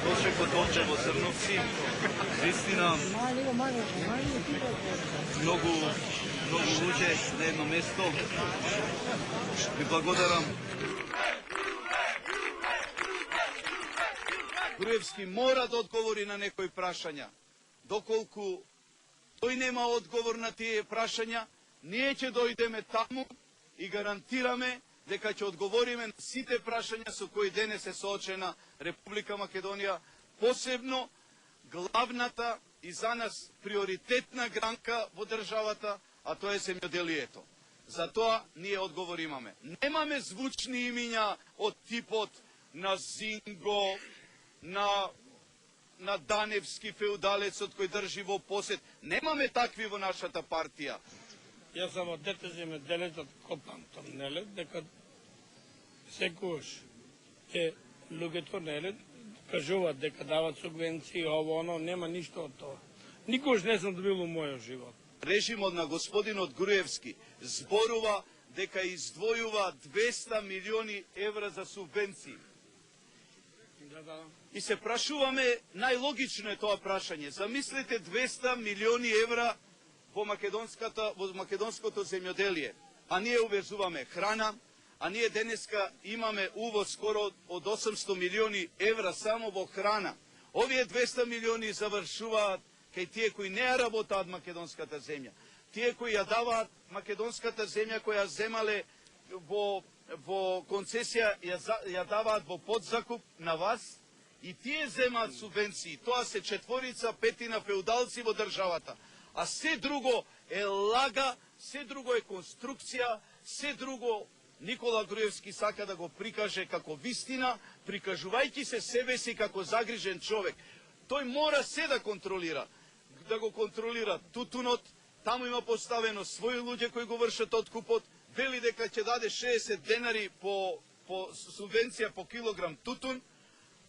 Дошеко дојде во Црновци, вистина многу луѓе на едно место. Ви благодарам. Груевски мора да одговори на некои прашања. Доколку тој нема одговор на тие прашања, ние ќе дојдеме таму и гарантираме дека ќе одговориме на сите прашања со кои денес се соочена Република Македонија, посебно главната и за нас приоритетна гранка во државата, а тоа е земјоделието. За тоа ние одговор имаме. Немаме звучни имиња од типот на Зинго, на Даневски феудалецот кој држи во посед. Немаме такви во нашата партија. Јас сам од дете земјоделецот копам неле, дека секојаш луѓето неле кажуваат дека дават субвенции, ово оно, нема ништо од тоа. Никош не сум добил во мојот живот. Режимот на господинот Груевски зборува дека издвојува 200 милиони евра за субвенции. И се прашуваме, најлогично е тоа прашање. Замислете 200 милиони евра во македонското земјоделие, а ние увезуваме храна, а ние денеска имаме увоз скоро од 800 милиони евра само во храна. Овие 200 милиони завршуваат кај тие кои не ја работаат македонската земја. Тие кои ја даваат македонската земја, која земале во концесија, ја даваат во подзакуп на вас и тие земаат субвенции. Тоа се 4-5 феудалци во државата. А се друго е лага, се друго е конструкција, се друго Никола Груевски сака да го прикаже како вистина, прикажувајќи се себе си како загрижен човек. Тој мора се да контролира. Да го контролира тутунот, таму има поставено своји луѓе кои го вршат откупот, вели дека ќе даде 60 денари по субвенција по килограм тутун.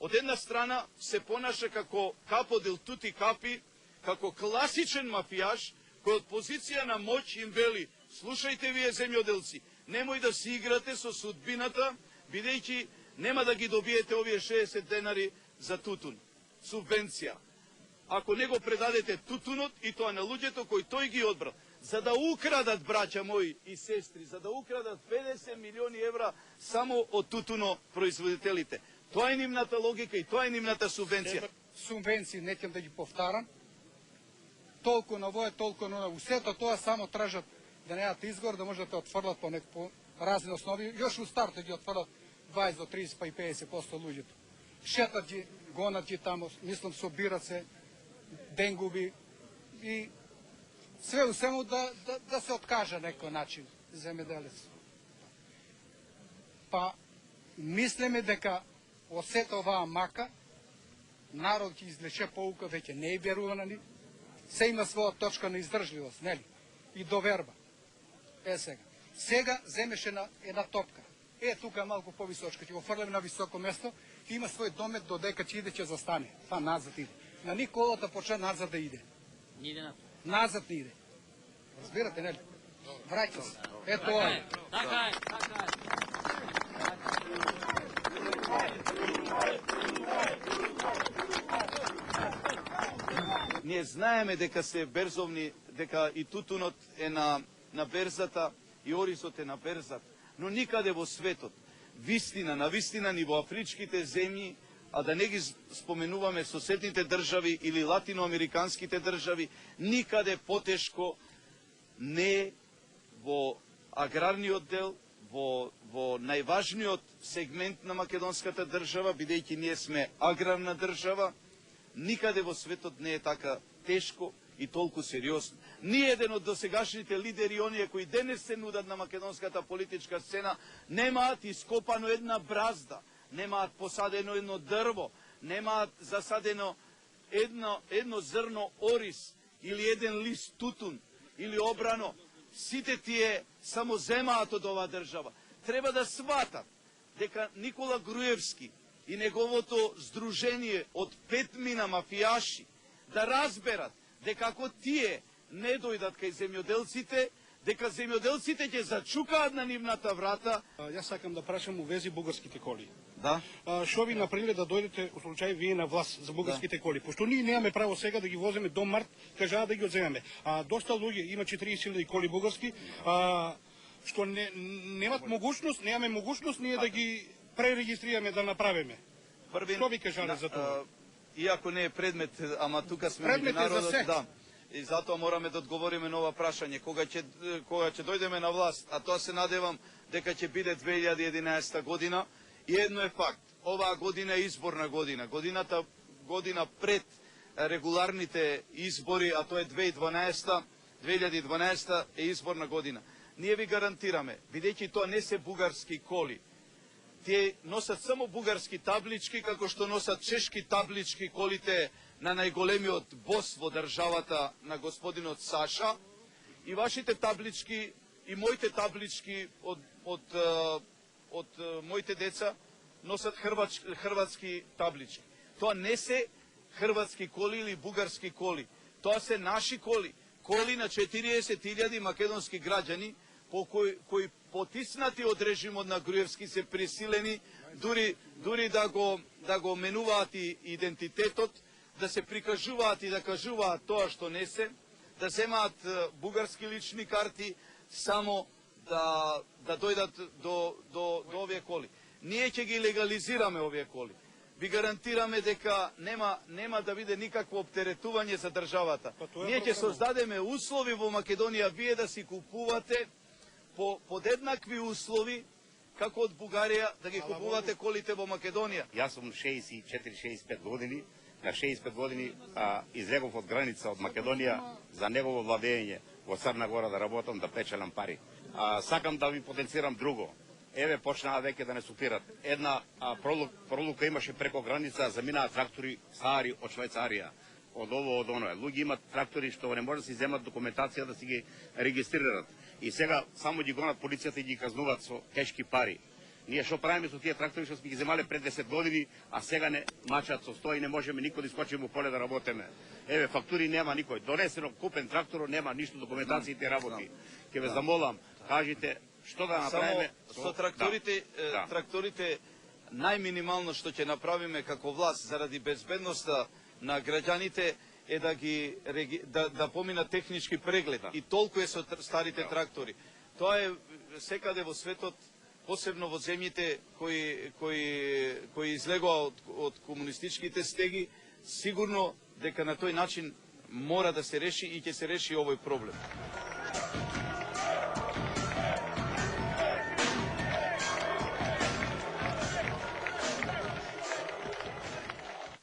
Од една страна се понаша како капо дел тути капи, како класичен мафијаш, кој од позиција на моќ им вели: слушајте вие земјоделци, немој да си играте со судбината, бидејќи нема да ги добиете овие 60 денари за тутун. Субвенција. Ако не го предадете тутунот, и тоа на луѓето кои тој ги одбрал, за да украдат, браќа мои и сестри, за да украдат 50 милиони евра само од тутуно производителите. Тоа е нивната логика и тоа е нивната субвенција. Субвенции, не ќе да ги повтарам, толку на воје, толку на усето тоа само тражат да неат изгор, да може да те отфрлат по разни основи. Још у стартот ги отфрлат 20 до 30 па и 50% луѓето. Шетат ги, гонат ги таму, мислам собират се, денгуби и све у свему да се откаже некој начин земјоделец. Па мислиме дека од сета оваа мака народ ќе извлече поука, веќе не е верува на ни, се има своја точка на издржливост, нели? И доверба. Сега земеше на една топка. Тука малку повисочка, ќе го фрлеме на високо место, и има свој домет додека ќе иде, ќе застане. Па назад иде. На Николата почна назад да иде. Назад не иде. Разбирате, нели? Враќа се. Тоа е. Така е. Ние знаеме дека се берзовни, дека и тутунот е на берзата, и орисот е на берзата, но никаде во светот, на вистина ни во афричките земји, а да не ги споменуваме соседните држави или латиноамериканските држави, никаде потешко не во аграрниот дел, во најважниот сегмент на македонската држава, бидејќи ние сме аграрна држава, никаде во светот не е така тешко и толку сериозно. Ни еден од досегашните лидери, оние кои денес се нудат на македонската политичка сцена, немаат ископано една бразда, немаат посадено едно дрво, немаат засадено едно зрно орис или еден лист тутун или обрано. Сите тие само земаат од оваа држава. Треба да сватат дека Никола Груевски и неговото здружение од 5 мафијаши да разберат дека ако тие не дојдат кај земјоделците, дека земјоделците ќе зачукаат на нивната врата. Јас сакам да прашам у вези бугарските коли. Да. Што ви направиле да дојдете у случај вие на власт за бугарските коли? Пошто ние немаме право сега да ги возиме до март, кажаа да ги одземеме. Доста луѓе, има 40.000 коли бугарски, што немат могуćност, немаме могуćност ние да ги пререгистрираме, да направиме. Што ви кажале за тоа? Иако не е предмет, ама тука сме Предмет е за се. да. И затоа мораме да одговориме на ова прашање. Кога ќе дојдеме на власт, а тоа се надевам дека ќе биде 2011 година, и едно е факт, оваа година е изборна година. Година пред регуларните избори, а тоа е 2012 е изборна година. Ние ви гарантираме, бидејќи тоа не се бугарски коли, тие носат само бугарски таблички, како што носат чешки таблички колите на најголемиот бос во државата на господинот Саша, и вашите таблички и моите таблички од моите деца носат хрватски таблички. Тоа не се хрватски коли или бугарски коли. Тоа се наши коли. Коли на 40.000 македонски граѓани кои потиснати од режимот на Груевски се присилени дури да го менуваат и идентитетот, да се прикажуваат и да кажуваат тоа што не се, да земаат бугарски лични карти само да дојдат до овие коли. Ние ќе ги легализираме овие коли. Ви гарантираме дека нема да биде никакво оптеретување за државата. Ние ќе создадеме услови во Македонија вие да си купувате под еднакви услови како од Бугарија да ги купувате колите во Македонија. Јас сум 64-65 години. На 65 години излегов од граница од Македонија за негово владење во Црна Гора да работам, да печелам пари. Сакам да ви потенцирам друго. Еве почнаа веќе да не супират. Една пролука имаше преко граница, заминаа трактори стари од Швајцарија, од ово, од оно. Луѓе имат трактори што не може да си земат документација да си ги регистрират. И сега само ги гонат полицијата и ги казнуваат со тешки пари. Ние што правиме со тие трактори што сме ги земале пред 10 години, а сега не мачат со 100 и не можеме никој да искочиме во поле да работиме. Еве, фактури нема никој. Донесено, купен трактор, нема ништо, документациите работи. Ќе ве замолам, кажите што да направиме со тракторите најминимално што ќе направиме како власт заради безбедноста на граѓаните е да поминат технички преглед. И толку е со старите трактори. Тоа е секаде во светот, посебно во земјите кои излегоа од комунистичките стеги, сигурно дека на тој начин мора да се реши и ќе се реши овој проблем.